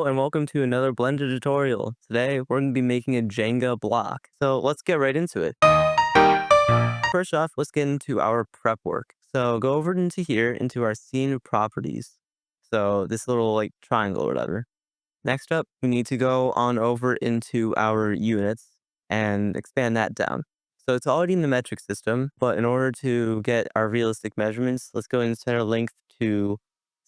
and welcome to another Blender tutorial. Today, we're going to be making a Jenga block. So let's get right into it. First off, let's get into our prep work. So go over into here, into our scene properties. So this little like triangle or whatever. Next up, we need to go on over into our units and expand that down. So it's already in the metric system, but in order to get our realistic measurements, let's go and set our length to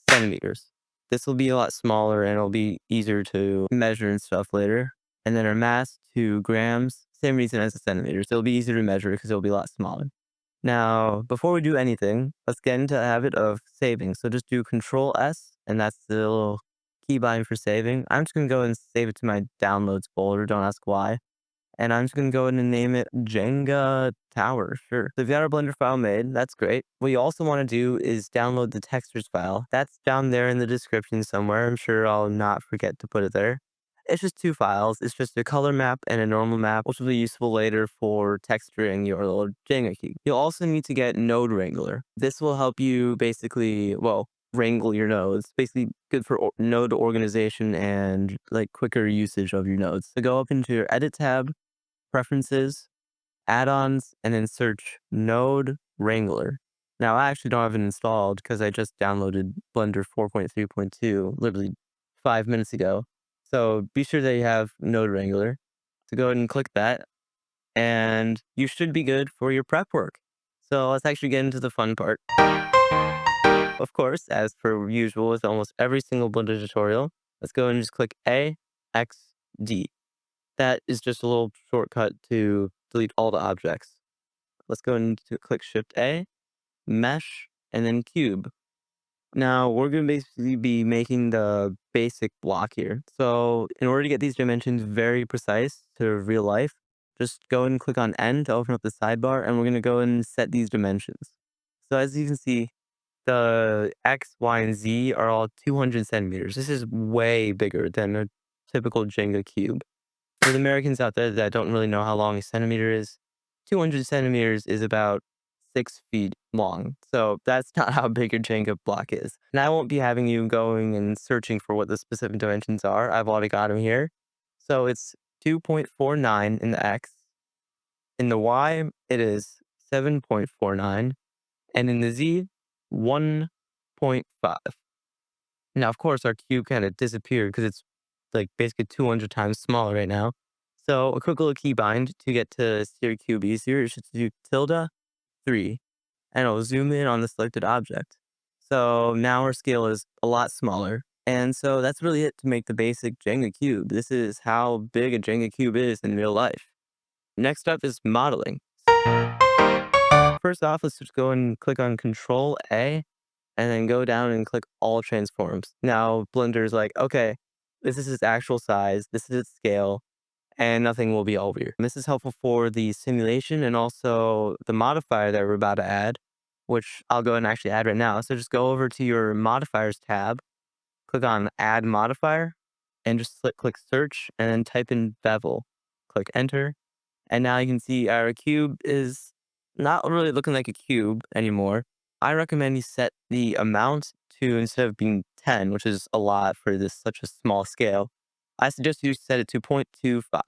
centimeters. This will be a lot smaller and it'll be easier to measure and stuff later. And then our mass to grams, same reason as the centimeters. It'll be easier to measure because it'll be a lot smaller. Now, before we do anything, let's get into the habit of saving. So just do Control S, and that's the little keybind for saving. I'm just going to go and save it to my downloads folder. Don't ask why. And I'm just going to go ahead and name it Jenga Tower. Sure. So if you got our Blender file made, that's great. What you also want to do is download the textures file. That's down there in the description somewhere. I'm sure I'll not forget to put it there. It's just two files. It's just a color map and a normal map, which will be useful later for texturing your little Jenga cube. You'll also need to get Node Wrangler. This will help you basically, well, wrangle your nodes. Basically good for node organization and like quicker usage of your nodes. So go up into your Edit tab, Preferences, Add-ons, and then search Node Wrangler. Now, I actually don't have it installed because I just downloaded Blender 4.3.2 literally 5 minutes ago. So be sure that you have Node Wrangler. So go ahead and click that, and you should be good for your prep work. So let's actually get into the fun part. Of course, as per usual with almost every single Blender tutorial, let's go and just click A, X, D. That is just a little shortcut to delete all the objects. Let's go and click Shift A, Mesh, and then Cube. Now we're going to basically be making the basic block here. So in order to get these dimensions very precise to real life, just go and click on N to open up the sidebar, and we're going to go and set these dimensions. So as you can see, the X, Y, and Z are all 200 centimeters. This is way bigger than a typical Jenga cube. For the Americans out there that don't really know how long a centimeter is, 200 centimeters is about 6 feet long. So that's not how big your Jenga block is. And I won't be having you going and searching for what the specific dimensions are. I've already got them here. So it's 2.49 in the X. In the Y, it is 7.49. And in the Z, 1.5. Now, of course, our cube kind of disappeared because it's like basically 200 times smaller right now. So a quick little keybind to get to see your cube easier is just to do tilde 3, and it'll zoom in on the selected object. So now our scale is a lot smaller. And so that's really it to make the basic Jenga cube. This is how big a Jenga cube is in real life. Next up is modeling. First off, let's just go and click on Control A, and then go down and click all transforms. Now Blender's like, okay, this is its actual size, this is its scale, and nothing will be over here. And this is helpful for the simulation and also the modifier that we're about to add, which I'll go and actually add right now. So just go over to your modifiers tab, click on add modifier, and just click search and then type in bevel. Click enter. And now you can see our cube is not really looking like a cube anymore. I recommend you set the amount to, instead of being 10, which is a lot for this such a small scale, I suggest you set it to 0.25.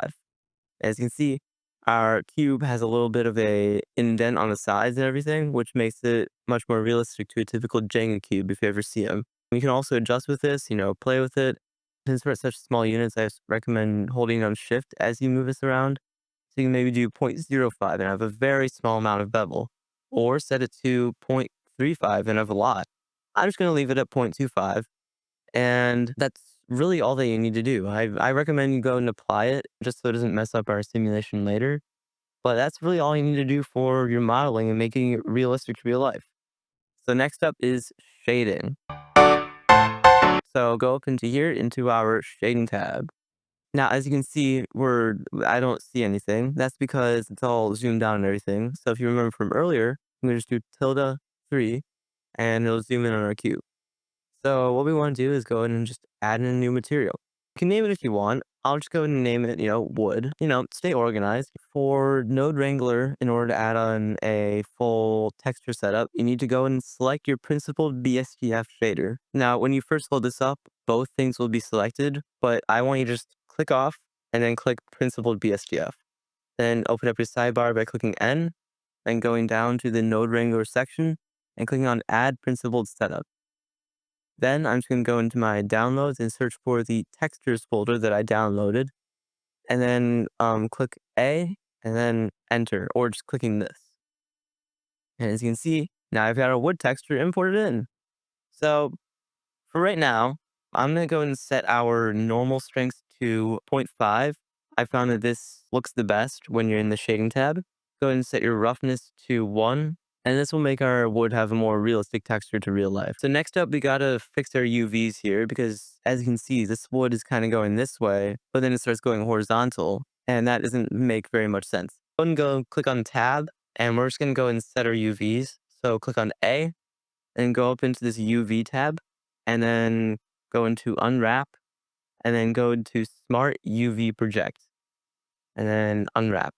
As you can see, our cube has a little bit of a indent on the sides and everything, which makes it much more realistic to a typical Jenga cube if you ever see them. You can also adjust with this, play with it. Since we're at such small units, I recommend holding down shift as you move this around. So you can maybe do 0.05 and have a very small amount of bevel, or set it to 0.35 and have a lot. I'm just going to leave it at 0.25, and that's really all that you need to do. I recommend you go and apply it just so it doesn't mess up our simulation later. But that's really all you need to do for your modeling and making it realistic to real life. So next up is shading. So go up into here into our shading tab. Now, as you can see, I don't see anything. That's because it's all zoomed down and everything. So if you remember from earlier, I'm going to just do tilde 3, and it'll zoom in on our cube. So what we want to do is go ahead and just add in a new material. You can name it if you want. I'll just go ahead and name it, wood. Stay organized. For Node Wrangler, in order to add on a full texture setup, you need to go and select your principled BSDF shader. Now, when you first load this up, both things will be selected, but I want you to just click off and then click principled BSDF. Then open up your sidebar by clicking N, then going down to the Node Wrangler section and clicking on Add Principled Setup. Then I'm just going to go into my downloads and search for the textures folder that I downloaded, and then click A and then enter, or just clicking this. And as you can see, now I've got a wood texture imported in. So for right now, I'm going to go and set our normal strength to 0.5. I found that this looks the best when you're in the shading tab. Go ahead and set your roughness to 1. And this will make our wood have a more realistic texture to real life. So next up, we gotta fix our UVs here because as you can see, this wood is kind of going this way, but then it starts going horizontal, and that doesn't make very much sense. Go and go click on tab, and we're just gonna go and set our UVs. So click on A, and go up into this UV tab, and then go into unwrap, and then go into smart UV project, and then unwrap.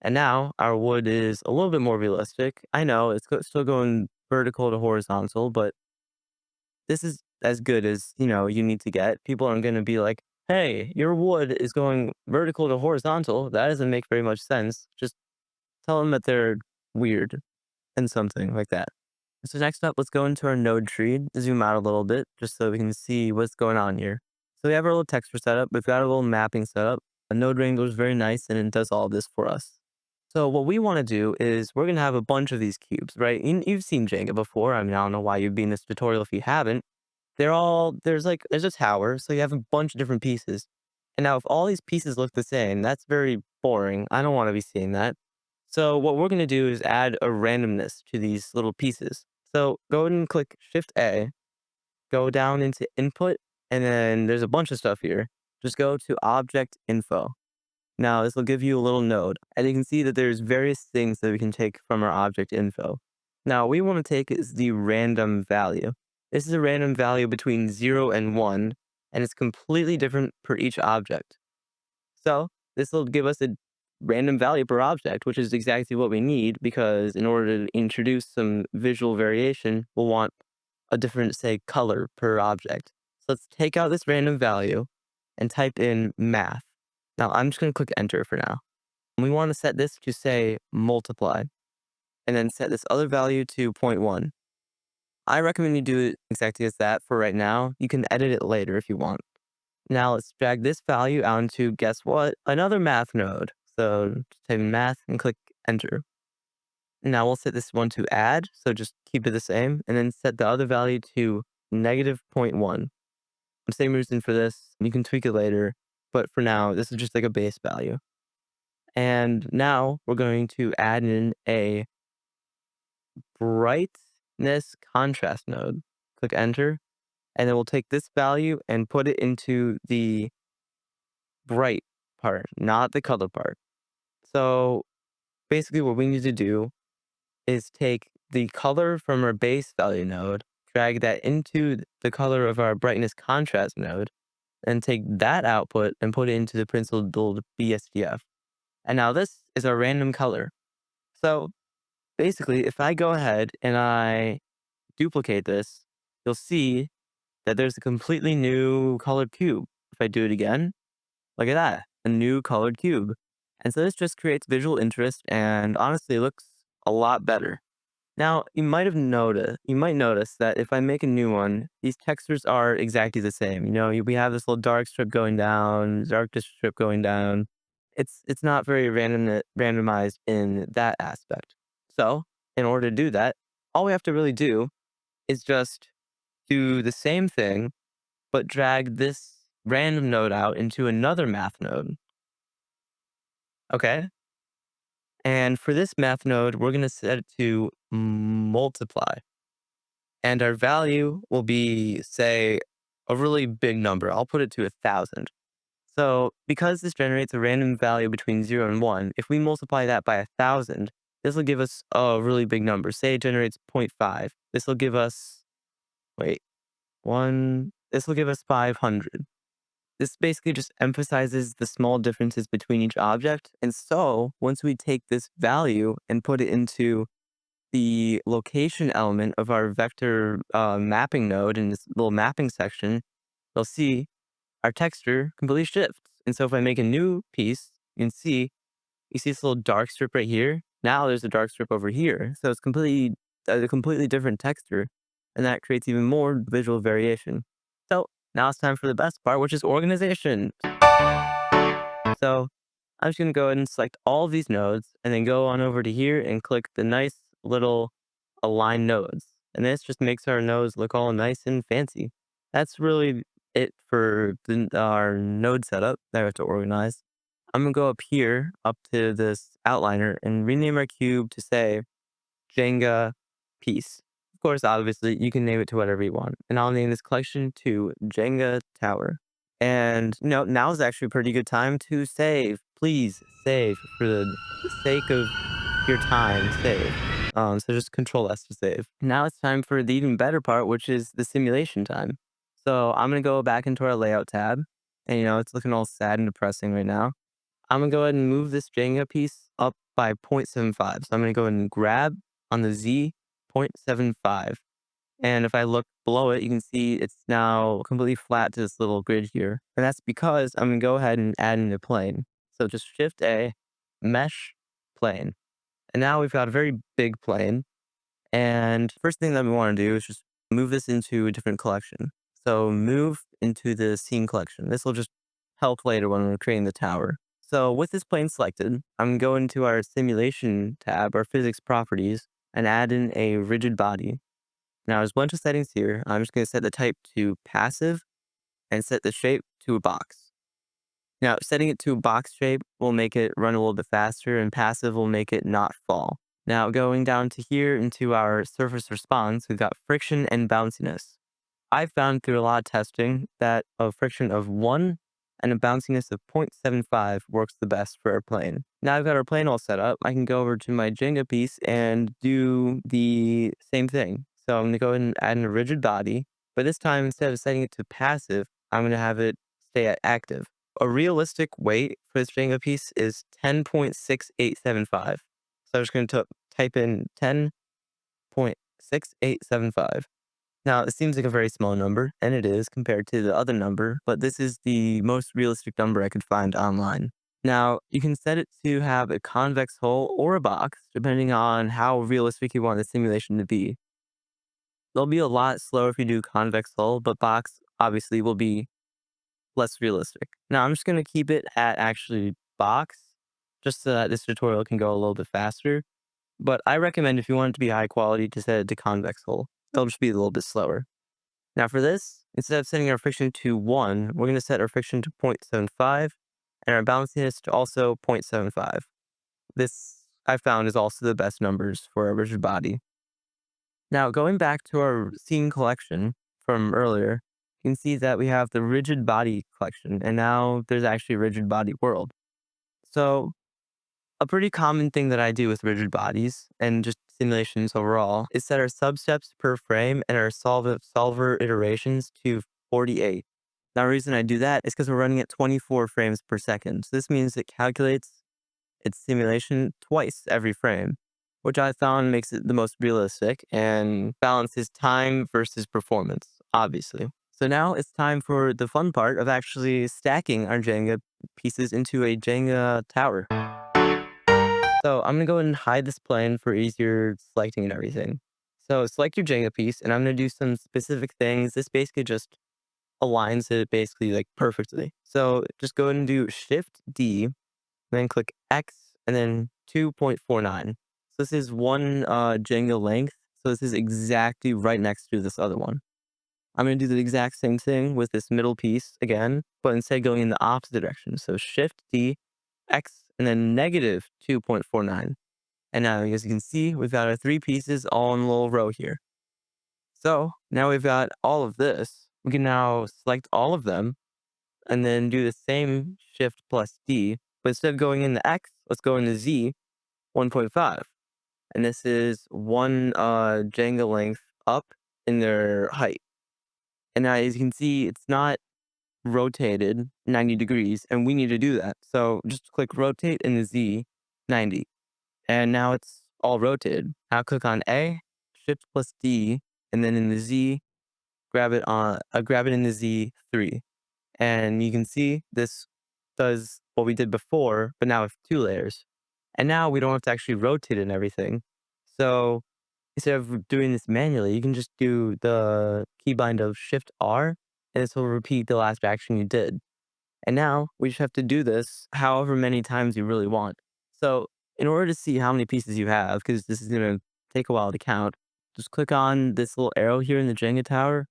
And now our wood is a little bit more realistic. I know it's still going vertical to horizontal, but this is as good as, you need to get. People aren't going to be like, hey, your wood is going vertical to horizontal. That doesn't make very much sense. Just tell them that they're weird and something like that. So next up, let's go into our node tree, zoom out a little bit just so we can see what's going on here. So we have our little texture setup. We've got a little mapping setup. A node wrangler is very nice and it does all of this for us. So what we want to do is we're going to have a bunch of these cubes, right? You've seen Jenga before. I mean, I don't know why you'd be in this tutorial if you haven't. There's a tower, so you have a bunch of different pieces. And now if all these pieces look the same, that's very boring. I don't want to be seeing that. So what we're going to do is add a randomness to these little pieces. So go ahead and click Shift A, go down into input, and then there's a bunch of stuff here. Just go to object info. Now this will give you a little node, and you can see that there's various things that we can take from our object info. Now what we want to take is the random value. This is a random value between 0 and 1, and it's completely different per each object. So this will give us a random value per object, which is exactly what we need, because in order to introduce some visual variation, we'll want a different, say, color per object. So let's take out this random value and type in math. Now I'm just going to click enter for now. And we want to set this to say multiply, and then set this other value to 0.1. I recommend you do it exactly as that for right now. You can edit it later if you want. Now let's drag this value out into, guess what? Another math node. So just type in math and click enter. Now we'll set this one to add, so just keep it the same, and then set the other value to negative 0.1. Same reason for this. You can tweak it later, but for now, this is just like a base value. And now we're going to add in a brightness contrast node. Click enter, and then we'll take this value and put it into the bright part, not the color part. So basically what we need to do is take the color from our base value node, drag that into the color of our brightness contrast node, and take that output and put it into the principled BSDF. And now this is a random color. So basically, if I go ahead and I duplicate this, you'll see that there's a completely new colored cube. If I do it again, look at that, a new colored cube. And so this just creates visual interest and honestly looks a lot better. Now, you might notice that if I make a new one, these textures are exactly the same. We have this little dark strip going down, dark strip going down. It's not very randomized in that aspect. So, in order to do that, all we have to really do is just do the same thing, but drag this random node out into another math node. Okay? And for this math node, we're going to set it to multiply. And our value will be, say, a really big number. I'll put it to 1,000. So because this generates a random value between 0 and 1, if we multiply that by 1,000, this will give us a really big number. Say it generates 0.5. This will give us, wait, this will give us 500. This basically just emphasizes the small differences between each object. And so once we take this value and put it into the location element of our vector mapping node in this little mapping section, you'll see our texture completely shifts. And so if I make a new piece, you see this little dark strip right here. Now there's a dark strip over here. So it's completely a completely different texture. And that creates even more visual variation. So now it's time for the best part, which is organization. So I'm just going to go ahead and select all of these nodes and then go on over to here and click the nice little align nodes. And this just makes our nodes look all nice and fancy. That's really it for our node setup that we have to organize. I'm going to go up here, up to this outliner and rename our cube to say Jenga piece. Of course, obviously, you can name it to whatever you want. And I'll name this collection to Jenga Tower. And now is actually a pretty good time to save. Please save for the sake of your time. Save. So just Control S to save. Now it's time for the even better part, which is the simulation time. So I'm gonna go back into our layout tab, and it's looking all sad and depressing right now. I'm gonna go ahead and move this Jenga piece up by 0.75. So I'm gonna go ahead and grab on the Z 0.75. And if I look below it, you can see it's now completely flat to this little grid here. And that's because I'm going to go ahead and add in a plane. So just Shift A, Mesh, Plane. And now we've got a very big plane. And first thing that we want to do is just move this into a different collection. So move into the scene collection. This will just help later when we're creating the tower. So with this plane selected, I'm going to go into our simulation tab, our physics properties, and add in a rigid body. Now, there's a bunch of settings here. I'm just going to set the type to passive and set the shape to a box. Now, setting it to a box shape will make it run a little bit faster, and passive will make it not fall. Now, going down to here into our surface response, we've got friction and bounciness. I've found through a lot of testing that a friction of 1 and a bounciness of 0.75 works the best for our plane. Now I've got our plane all set up. I can go over to my Jenga piece and do the same thing. So I'm going to go ahead and add in a rigid body, but this time instead of setting it to passive, I'm going to have it stay at active. A realistic weight for this Jenga piece is 10.6875. So I'm just going to type in 10.6875. Now, it seems like a very small number, and it is compared to the other number, but this is the most realistic number I could find online. Now, you can set it to have a convex hull or a box, depending on how realistic you want the simulation to be. They'll be a lot slower if you do convex hull, but box obviously will be less realistic. Now, I'm just going to keep it at actually box, just so that this tutorial can go a little bit faster. But I recommend if you want it to be high quality to set it to convex hull. It'll just be a little bit slower. Now for this, instead of setting our friction to 1, we're going to set our friction to 0.75 and our bounciness to also 0.75. This, I found, is also the best numbers for a rigid body. Now going back to our scene collection from earlier, you can see that we have the rigid body collection, and now there's actually a rigid body world. So a pretty common thing that I do with rigid bodies and just simulations overall is set our substeps per frame and our solver iterations to 48. Now, the reason I do that is because we're running at 24 frames per second. So this means it calculates its simulation twice every frame, which I found makes it the most realistic and balances time versus performance, obviously. So now it's time for the fun part of actually stacking our Jenga pieces into a Jenga tower. So I'm gonna go ahead and hide this plane for easier selecting and everything. So select your Jenga piece, and I'm gonna do some specific things. This basically just aligns it basically like perfectly. So just go ahead and do Shift D, then click X, and then 2.49. So this is one Jenga length. So this is exactly right next to this other one. I'm gonna do the exact same thing with this middle piece again, but instead going in the opposite direction. So Shift D, X, and then negative 2.49. And now, as you can see, we've got our 3 pieces all in a little row here. So now we've got all of this. We can now select all of them and then do the same Shift plus D, but instead of going in the X, let's go into Z 1.5. And this is one Jenga length up in their height. And now, as you can see, it's not rotated 90 degrees, and we need to do that. So just click rotate in the Z 90, and now it's all rotated. Now click on A, Shift plus D, and then in the Z, grab it in the Z 3. And you can see this does what we did before, but now with 2 layers. And now we don't have to actually rotate it and everything. So instead of doing this manually, you can just do the keybind of Shift R, and this will repeat the last action you did. And now we just have to do this however many times you really want. So in order to see how many pieces you have, because this is going to take a while to count, just click on this little arrow here in the Jenga tower,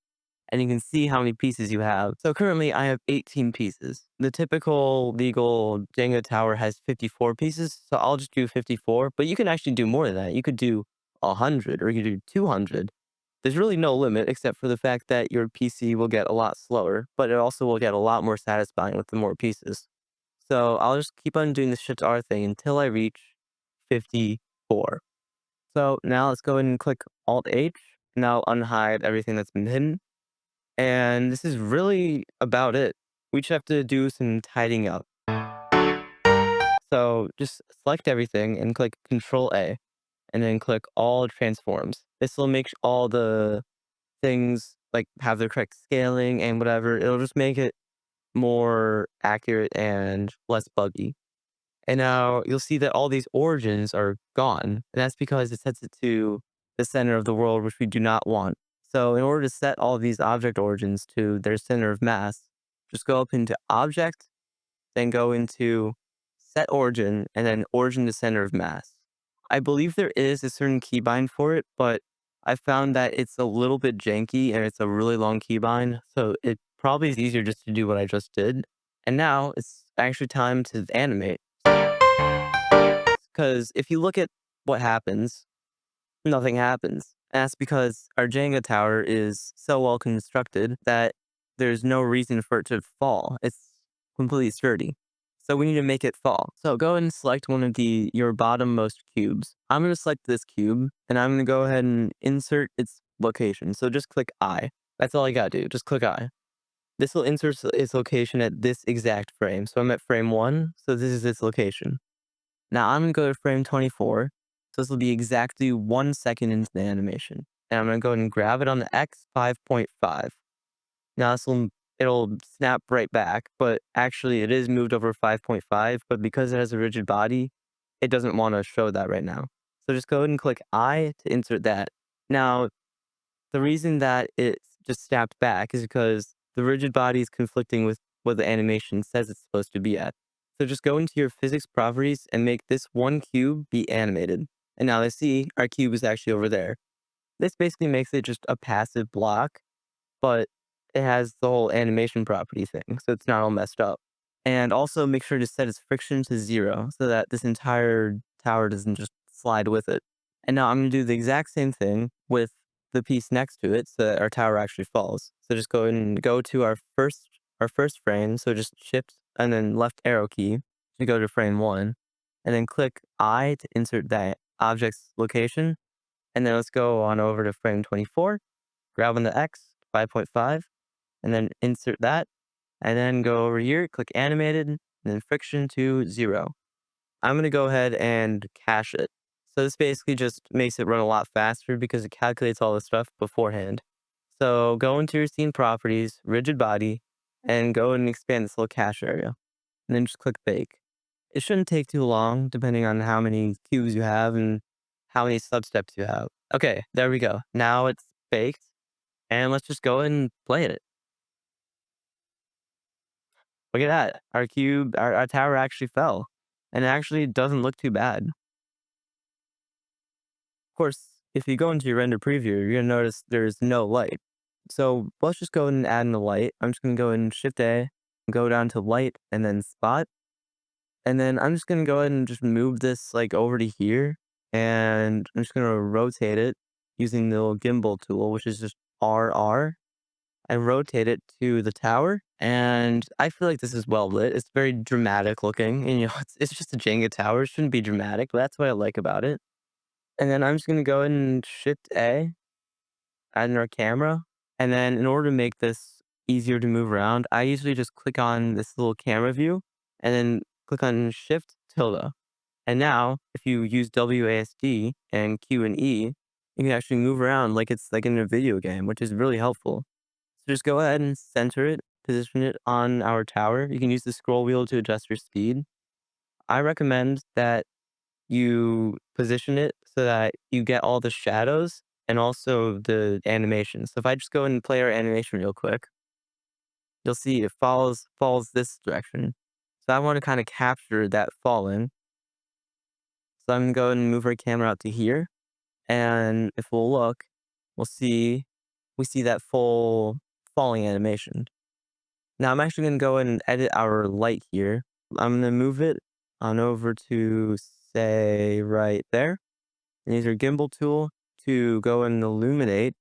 and you can see how many pieces you have. So currently I have 18 pieces. The typical legal Jenga tower has 54 pieces, so I'll just do 54, but you can actually do more than that. You could do 100 or you could do 200. There's really no limit except for the fact that your PC will get a lot slower, but it also will get a lot more satisfying with the more pieces. So I'll just keep on doing the Shift R thing until I reach 54. So now let's go ahead and click Alt H, and I'll unhide everything that's been hidden. And this is really about it. We just have to do some tidying up. So just select everything and click Control A, and then click all transforms. This will make all the things like have the correct scaling and whatever. It'll just make it more accurate and less buggy. And now you'll see that all these origins are gone. And that's because it sets it to the center of the world, which we do not want. So in order to set all of these object origins to their center of mass, just go up into Object, then go into Set Origin, and then Origin to Center of Mass. I believe there is a certain keybind for it, but I found that it's a little bit janky and it's a really long keybind, so it probably is easier just to do what I just did. And now it's actually time to animate. Because if you look at what happens, nothing happens. And that's because our Jenga tower is so well constructed that there's no reason for it to fall. It's completely sturdy. So we need to make it fall. So go ahead and select one of your bottommost cubes. I'm going to select this cube, and I'm going to go ahead and insert its location. So just click I. That's all you got to do. Just click I. This will insert its location at this exact frame. So I'm at frame 1, so this is its location. Now I'm going to go to frame 24. So this will be exactly 1 second into the animation. And I'm going to go ahead and grab it on the X 5.5. Now it'll snap right back, but actually it is moved over 5.5, but because it has a rigid body, it doesn't want to show that right now. So just go ahead and click I to insert that. Now, the reason that it just snapped back is because the rigid body is conflicting with what the animation says it's supposed to be at. So just go into your physics properties and make this one cube be animated. And now let's see, our cube is actually over there. This basically makes it just a passive block, but it has the whole animation property thing, so it's not all messed up. And also make sure to set its friction to 0 so that this entire tower doesn't just slide with it. And now I'm going to do the exact same thing with the piece next to it so that our tower actually falls. So just go ahead and go to our first frame, so just shift and then left arrow key to go to frame 1, and then click I to insert that object's location. And then let's go on over to frame 24, grab on the X 5.5, and then insert that, and then go over here, click animated, and then friction to 0. I'm going to go ahead and cache it. So this basically just makes it run a lot faster because it calculates all the stuff beforehand. So go into your scene properties, rigid body, and go and expand this little cache area. And then just click bake. It shouldn't take too long depending on how many cubes you have and how many substeps you have. Okay, there we go. Now it's baked, and let's just go ahead and play it. Look at that. Our tower actually fell, and it actually doesn't look too bad. Of course, if you go into your render preview, you're gonna notice there's no light. So let's just go ahead and add in the light. I'm just gonna go in Shift A, go down to light, and then spot. And then I'm just gonna go ahead and just move this like over to here, and I'm just gonna rotate it using the little gimbal tool, which is just RR, and rotate it to the tower. And I feel like this is well lit. It's very dramatic looking. And, it's just a Jenga tower. It shouldn't be dramatic, but that's what I like about it. And then I'm just going to go and Shift A, add in our camera. And then in order to make this easier to move around, I usually just click on this little camera view and then click on Shift tilde. And now, if you use WASD and Q and E, you can actually move around like it's like in a video game, which is really helpful. So just go ahead and center it, position it on our tower. You can use the scroll wheel to adjust your speed. I recommend that you position it so that you get all the shadows and also the animation. So if I just go and play our animation real quick, you'll see it falls this direction. So I want to kind of capture that falling. So I'm gonna go and move our camera out to here. And if we'll look, we'll see we see that full falling animation. Now I'm actually gonna go and edit our light here. I'm gonna move it on over to say right there. And use your gimbal tool to go and illuminate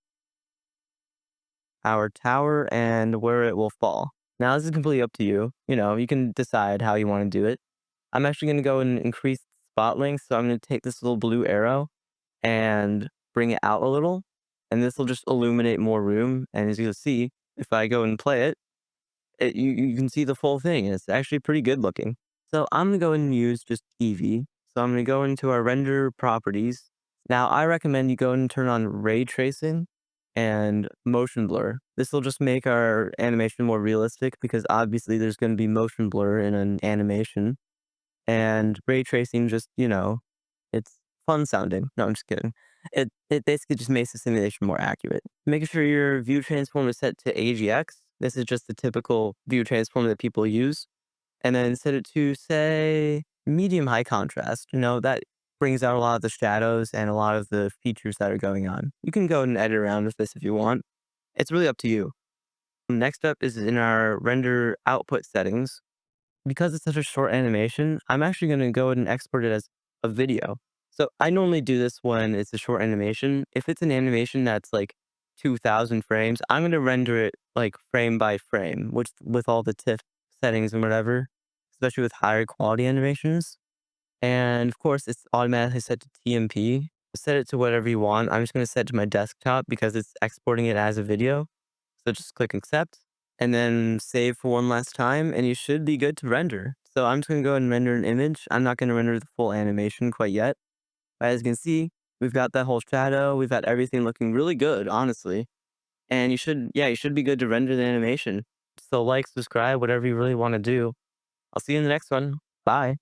our tower and where it will fall. Now this is completely up to you. You can decide how you want to do it. I'm actually going to go and increase spot length. So I'm going to take this little blue arrow and bring it out a little. And this will just illuminate more room. And as you'll see, if I go and play it, you can see the full thing. And it's actually pretty good looking. So I'm going to go and use just Eevee. So I'm going to go into our render properties. Now I recommend you go and turn on ray tracing and motion blur. This will just make our animation more realistic because obviously there's going to be motion blur in an animation. And ray tracing just, it's fun sounding. No, I'm just kidding. It basically just makes the simulation more accurate. Making sure your view transform is set to AGX. This is just the typical view transform that people use. And then set it to, say, medium high contrast. That brings out a lot of the shadows and a lot of the features that are going on. You can go and edit around with this if you want. It's really up to you. Next up is in our render output settings. Because it's such a short animation, I'm actually going to go ahead and export it as a video. So I normally do this when it's a short animation. If it's an animation that's like 2000 frames, I'm going to render it like frame by frame, which with all the TIFF settings and whatever, especially with higher quality animations. And of course, it's automatically set to TMP. Set it to whatever you want. I'm just going to set it to my desktop because it's exporting it as a video. So just click accept and then save for one last time and you should be good to render. So I'm just going to go ahead and render an image. I'm not going to render the full animation quite yet. But as you can see, we've got that whole shadow. We've got everything looking really good, honestly. And you should be good to render the animation. So like, subscribe, whatever you really want to do. I'll see you in the next one. Bye.